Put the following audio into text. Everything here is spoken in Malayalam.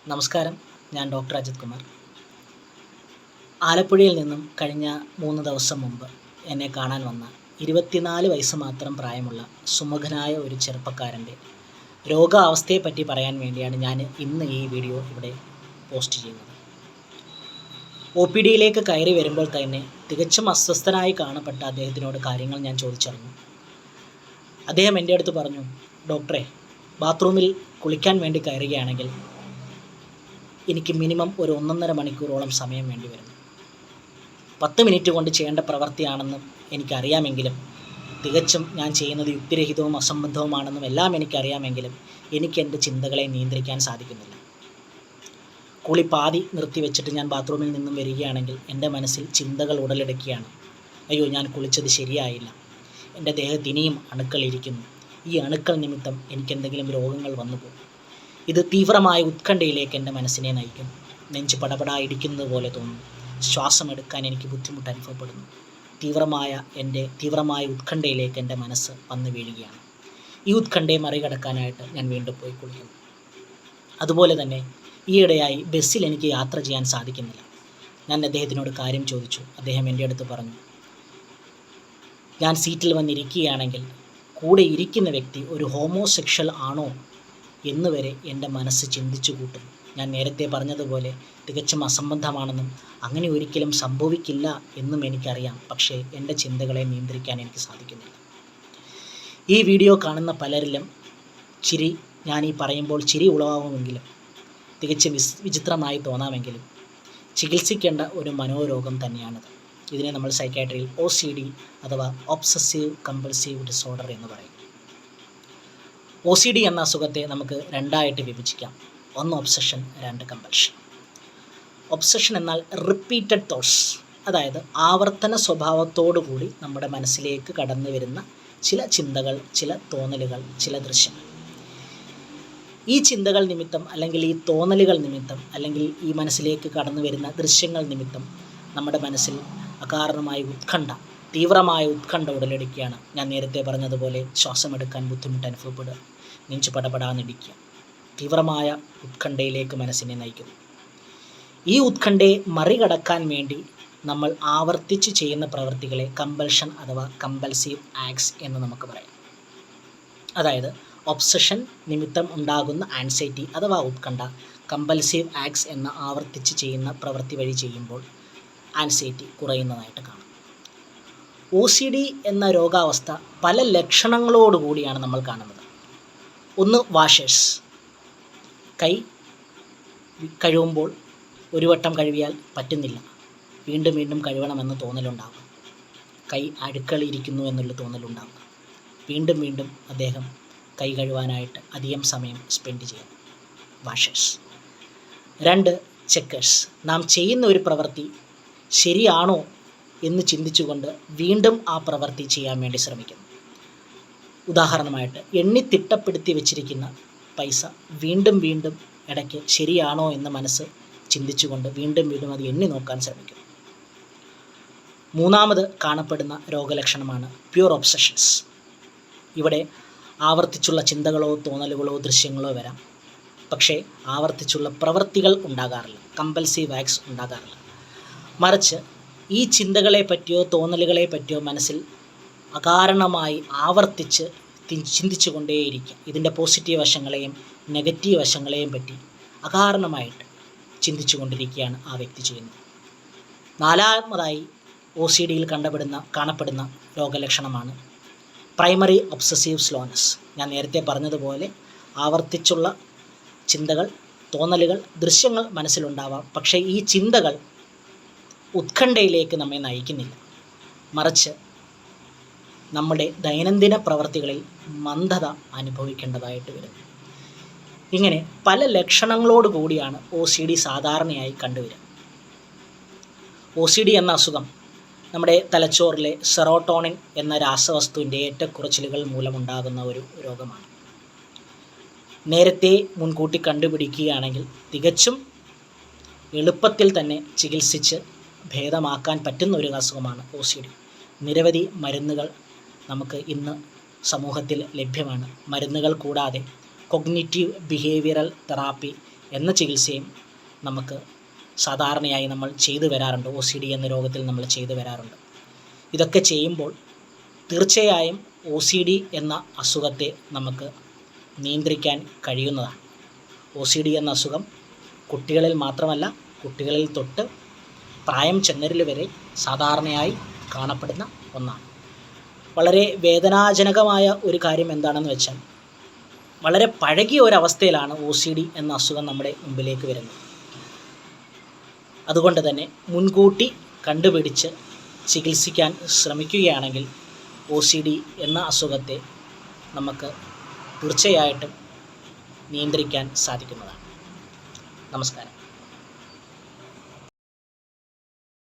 നമസ്കാരം. ഞാൻ ഡോക്ടർ അജിത് കുമാർ. ആലപ്പുഴയിൽ നിന്നും കഴിഞ്ഞ 3 ദിവസം മുമ്പ് എന്നെ കാണാൻ വന്ന 24 വയസ്സ് മാത്രം പ്രായമുള്ള സുമുഖനായ ഒരു ചെറുപ്പക്കാരൻ്റെ രോഗാവസ്ഥയെപ്പറ്റി പറയാൻ വേണ്ടിയാണ് ഞാൻ ഇന്ന് ഈ വീഡിയോ ഇവിടെ പോസ്റ്റ് ചെയ്യുന്നത്. OPDയിലേക്ക് കയറി വരുമ്പോൾ തന്നെ തികച്ചും അസ്വസ്ഥനായി കാണപ്പെട്ട അദ്ദേഹത്തിനോട് കാര്യങ്ങൾ ഞാൻ ചോദിച്ചറിഞ്ഞു. അദ്ദേഹം എൻ്റെ അടുത്ത് പറഞ്ഞു, ഡോക്ടറെ, ബാത്റൂമിൽ കുളിക്കാൻ വേണ്ടി കയറുകയാണെങ്കിൽ എനിക്ക് മിനിമം ഒരു 1.5 മണിക്കൂറോളം സമയം വേണ്ടി വരുന്നു. 10 മിനിറ്റ് കൊണ്ട് ചെയ്യേണ്ട പ്രവൃത്തിയാണെന്നും എനിക്കറിയാമെങ്കിലും, തികച്ചും ഞാൻ ചെയ്യുന്നത് യുക്തിരഹിതവും അസംബന്ധവുമാണെന്നും എല്ലാം എനിക്കറിയാമെങ്കിലും എനിക്ക് എൻ്റെ ചിന്തകളെ നിയന്ത്രിക്കാൻ സാധിക്കുന്നില്ല. കുളി പാതി നിർത്തിവെച്ചിട്ട് ഞാൻ ബാത്റൂമിൽ നിന്നും വരികയാണെങ്കിൽ എൻ്റെ മനസ്സിൽ ചിന്തകൾ ഉടലെടുക്കുകയാണ്. അയ്യോ, ഞാൻ കുളിച്ചത് ശരിയായില്ല, എൻ്റെ ദേഹത്ത് ഇനിയും അണുക്കൾ ഇരിക്കുന്നു, ഈ അണുക്കൾ നിമിത്തം എനിക്കെന്തെങ്കിലും രോഗങ്ങൾ വന്നു പോകും. ഇത് തീവ്രമായ ഉത്കണ്ഠയിലേക്ക് എൻ്റെ മനസ്സിനെ നയിക്കും. നെഞ്ച് പടപടാ ഇടിക്കുന്നത് പോലെ തോന്നുന്നു. ശ്വാസമെടുക്കാൻ എനിക്ക് ബുദ്ധിമുട്ട് അനുഭവപ്പെടുന്നു. തീവ്രമായ ഉത്കണ്ഠയിലേക്ക് എൻ്റെ മനസ്സ് വന്നു വീഴുകയാണ്. ഈ ഉത്കണ്ഠയെ മറികടക്കാനായിട്ട് ഞാൻ വീണ്ടും പോയി കുളിക്കുന്നു. അതുപോലെ തന്നെ ഈയിടെയായി ബസ്സിൽ എനിക്ക് യാത്ര ചെയ്യാൻ സാധിക്കുന്നില്ല. ഞാൻ അദ്ദേഹത്തിനോട് കാര്യം ചോദിച്ചു. അദ്ദേഹം എൻ്റെ അടുത്ത് പറഞ്ഞു, ഞാൻ സീറ്റിൽ വന്നിരിക്കുകയാണെങ്കിൽ കൂടെ ഇരിക്കുന്ന വ്യക്തി ഒരു ഹോമോസെക്ഷൽ ആണോ എന്ന് വരെ എൻ്റെ മനസ്സ് ചിന്തിച്ചു കൂട്ടുന്നു. ഞാൻ നേരത്തെ പറഞ്ഞതുപോലെ തികച്ചും അസംബന്ധമാണെന്നും അങ്ങനെ ഒരിക്കലും സംഭവിക്കില്ല എന്നും എനിക്കറിയാം. പക്ഷേ എൻ്റെ ചിന്തകളെ നിയന്ത്രിക്കാൻ എനിക്ക് സാധിക്കുന്നില്ല. ഈ വീഡിയോ കാണുന്ന പലരിലും ഞാൻ ഈ പറയുമ്പോൾ ചിരി ഉളവാകുമെങ്കിലും തികച്ചും വിചിത്രമായി തോന്നാമെങ്കിലും ചികിത്സിക്കേണ്ട ഒരു മനോരോഗം തന്നെയാണിത്. ഇതിനെ നമ്മൾ സൈക്കാട്രിയിൽ OCD അഥവാ ഒബ്സസീവ് കമ്പൾസീവ് ഡിസോർഡർ എന്ന് പറയും. OCD എന്ന അസുഖത്തെ നമുക്ക് രണ്ടായിട്ട് വിഭജിക്കാം. 1 ഒബ്സഷൻ, 2 കമ്പൽഷൻ. ഒബ്സഷൻ എന്നാൽ റിപ്പീറ്റഡ് തോട്ട്സ്, അതായത് ആവർത്തന സ്വഭാവത്തോടു കൂടി നമ്മുടെ മനസ്സിലേക്ക് കടന്നു വരുന്ന ചില ചിന്തകൾ, ചില തോന്നലുകൾ, ചില ദൃശ്യങ്ങൾ. ഈ ചിന്തകൾ നിമിത്തം അല്ലെങ്കിൽ ഈ തോന്നലുകൾ നിമിത്തം അല്ലെങ്കിൽ ഈ മനസ്സിലേക്ക് കടന്നു വരുന്ന ദൃശ്യങ്ങൾ നിമിത്തം നമ്മുടെ മനസ്സിൽ അകാരണമായ തീവ്രമായ ഉത്കണ്ഠ ഉടലെടുക്കുകയാണ്. ഞാൻ നേരത്തെ പറഞ്ഞതുപോലെ ശ്വാസമെടുക്കാൻ ബുദ്ധിമുട്ട് അനുഭവപ്പെടുക, നെഞ്ചു പടപടാന്നിടിക്കുക, തീവ്രമായ ഉത്കണ്ഠയിലേക്ക് മനസ്സിനെ നയിക്കുന്നു. ഈ ഉത്കണ്ഠയെ മറികടക്കാൻ വേണ്ടി നമ്മൾ ആവർത്തിച്ച് ചെയ്യുന്ന പ്രവൃത്തികളെ കമ്പൽഷൻ അഥവാ കമ്പൽസീവ് ആക്ട്സ് എന്ന് നമുക്ക് പറയാം. അതായത് ഒബ്സഷൻ നിമിത്തം ഉണ്ടാകുന്ന ആൻസൈറ്റി അഥവാ ഉത്കണ്ഠ കമ്പൽസീവ് ആക്ട്സ് എന്ന ആവർത്തിച്ച് ചെയ്യുന്ന പ്രവൃത്തി വഴി ചെയ്യുമ്പോൾ ആൻസൈറ്റി കുറയുന്നതായിട്ട് കാണാം. OCD എന്ന രോഗാവസ്ഥ പല ലക്ഷണങ്ങളോടുകൂടിയാണ് നമ്മൾ കാണുന്നത്. ഒന്ന്, വാഷേഴ്സ്. കൈ കഴുകുമ്പോൾ ഒരു വട്ടം കഴുകിയാൽ പറ്റുന്നില്ല, വീണ്ടും വീണ്ടും കഴുകണമെന്ന് തോന്നലുണ്ടാകും. കൈ അഴുക്കളിരിക്കുന്നു എന്നുള്ള തോന്നലുണ്ടാകും. വീണ്ടും വീണ്ടും അദ്ദേഹം കൈ കഴുകാനായിട്ട് അധികം സമയം സ്പെൻഡ് ചെയ്യും. വാഷേഴ്സ്. 2, ചെക്കേഴ്സ്. നാം ചെയ്യുന്ന ഒരു പ്രവൃത്തി ശരിയാണോ എന്ന് ചിന്തിച്ചുകൊണ്ട് വീണ്ടും ആ പ്രവൃത്തി ചെയ്യാൻ വേണ്ടി ശ്രമിക്കുന്നു. ഉദാഹരണമായിട്ട് എണ്ണി തിട്ടപ്പെടുത്തി വെച്ചിരിക്കുന്ന പൈസ വീണ്ടും വീണ്ടും ഇടയ്ക്ക് ശരിയാണോ എന്ന് മനസ്സ് ചിന്തിച്ചുകൊണ്ട് വീണ്ടും വീണ്ടും അത് എണ്ണി നോക്കാൻ ശ്രമിക്കുന്നു. 3ാമത് കാണപ്പെടുന്ന രോഗലക്ഷണമാണ് പ്യൂർ ഒബ്സഷൻസ്. ഇവിടെ ആവർത്തിച്ചുള്ള ചിന്തകളോ തോന്നലുകളോ ദൃശ്യങ്ങളോ വരാം, പക്ഷേ ആവർത്തിച്ചുള്ള പ്രവൃത്തികൾ ഉണ്ടാകാറില്ല, കമ്പൽസീവ് ആക്ട്സ് ഉണ്ടാകാറില്ല. മറിച്ച് ഈ ചിന്തകളെ പറ്റിയോ തോന്നലുകളെ പറ്റിയോ മനസ്സിൽ അകാരണമായി ആവർത്തിച്ച് ചിന്തിച്ചു കൊണ്ടേയിരിക്കും. ഇതിൻ്റെ പോസിറ്റീവ് വശങ്ങളെയും നെഗറ്റീവ് വശങ്ങളെയും പറ്റി അകാരണമായിട്ട് ചിന്തിച്ചു കൊണ്ടിരിക്കുകയാണ് ആ വ്യക്തി ചെയ്യുന്നത്. 4ാമതായി OCDയിൽ കാണപ്പെടുന്ന രോഗലക്ഷണമാണ് പ്രൈമറി ഒബ്സസീവ് സ്ലോനെസ്. ഞാൻ നേരത്തെ പറഞ്ഞതുപോലെ ആവർത്തിച്ചുള്ള ചിന്തകൾ, തോന്നലുകൾ, ദൃശ്യങ്ങൾ മനസ്സിലുണ്ടാവാം, പക്ഷേ ഈ ചിന്തകൾ ഉത്കണ്ഠയിലേക്ക് നമ്മെ നയിക്കുന്നില്ല. മറിച്ച് നമ്മുടെ ദൈനംദിന പ്രവർത്തികളിൽ മന്ദത അനുഭവിക്കേണ്ടതായിട്ട് വരുന്നു. ഇങ്ങനെ പല ലക്ഷണങ്ങളോട് കൂടിയാണ് OCD സാധാരണയായി കണ്ടുവരിക. OCD എന്ന അസുഖം നമ്മുടെ തലച്ചോറിലെ സെറോട്ടോണിൻ എന്ന രാസവസ്തുവിൻ്റെ ഏറ്റക്കുറച്ചിലുകൾ മൂലമുണ്ടാകുന്ന ഒരു രോഗമാണ്. നേരത്തെ മുൻകൂട്ടി കണ്ടുപിടിക്കുകയാണെങ്കിൽ തികച്ചും എളുപ്പത്തിൽ തന്നെ ചികിത്സിച്ച് ഭേദമാക്കാൻ പറ്റുന്ന ഒരു അസുഖമാണ് OCD. നിരവധി മരുന്നുകൾ നമുക്ക് ഇന്ന് സമൂഹത്തിൽ ലഭ്യമാണ്. മരുന്നുകൾ കൂടാതെ കൊഗ്നിറ്റീവ് ബിഹേവിയറൽ തെറാപ്പി എന്ന ചികിത്സയും നമുക്ക് സാധാരണയായി നമ്മൾ ചെയ്തു വരാറുണ്ട്. OCD എന്ന രോഗത്തിൽ നമ്മൾ ചെയ്തു വരാറുണ്ട്. ഇതൊക്കെ ചെയ്യുമ്പോൾ തീർച്ചയായും OCD എന്ന അസുഖത്തെ നമുക്ക് നിയന്ത്രിക്കാൻ കഴിയുന്നതാണ്. OCD എന്ന അസുഖം കുട്ടികളിൽ മാത്രമല്ല, കുട്ടികളിൽ തൊട്ട് പ്രായം ചെന്നവരിൽ വരെ സാധാരണയായി കാണപ്പെടുന്ന ഒന്നാണ്. വളരെ വേദനാജനകമായ ഒരു കാര്യം എന്താണെന്ന് വെച്ചാൽ, വളരെ പഴകിയ ഒരവസ്ഥയിലാണ് OCD എന്ന അസുഖം നമ്മുടെ മുമ്പിലേക്ക് വരുന്നത്. അതുകൊണ്ട് തന്നെ മുൻകൂട്ടി കണ്ടുപിടിച്ച് ചികിത്സിക്കാൻ ശ്രമിക്കുകയാണെങ്കിൽ OCD എന്ന അസുഖത്തെ നമുക്ക് തീർച്ചയായിട്ടും നിയന്ത്രിക്കാൻ സാധിക്കുന്നതാണ്. നമസ്കാരം.